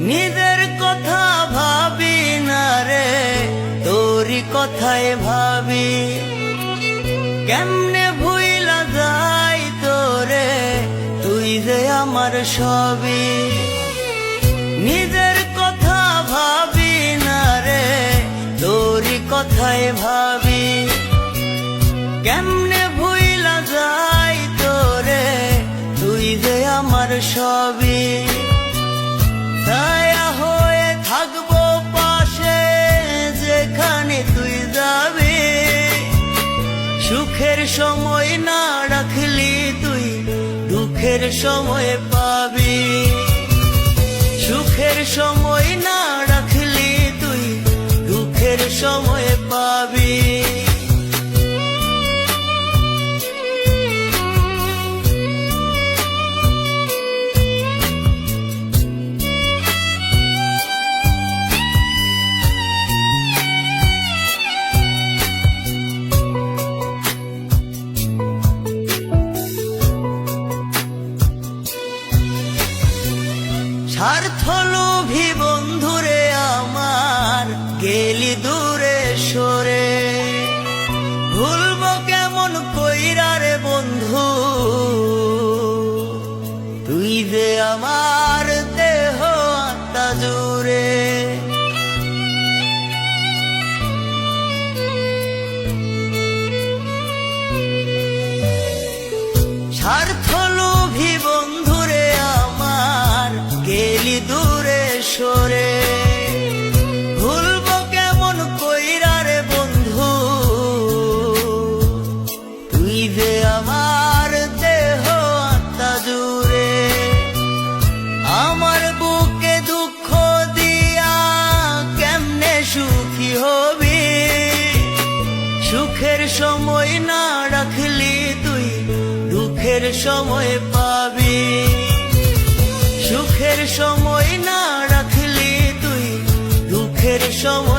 নিজের কথা ভাবি না রে, তোরই কথায় ভাবি। কেমনে ভুইলা যাই তোরে, তুই যে আমার সবই। নিজের কথা ভাবি না রে, তোরই কথায় ভাবি। কেমনে ভুইলা যাই তোরে, তুই যে আমার সবই। ছায়া হয়ে থাকবো পাশে, যেখানে তুই যাবি। সুখের সময় না রাখলি তুই, দুঃখের সময় পাবি। সুখের সময় না রাখলি তুই, দুঃখের সময় পাবি। স্বার্থলোভী বন্ধুরে আমার, গেলি দূরে সরে। ভুলবো কেমন কইরা রে বন্ধু, তুই যে আমার দেহ আত্মা জুড়ে। স্বার্থলোভী বন্ধুরে আমার, গেলি দূরে সরে। ভুলবো কেমন কইরা রে বন্ধু, তুই যে আমার দেহ আত্মা জুড়ে। আমার বুকে দুঃখ দিয়া কেমনে সুখী হবি। সুখের সময় না রাখলি তুই, দুঃখের সময় পাবি। সুখের সময় না রাখলি তুই, দুঃখের সময়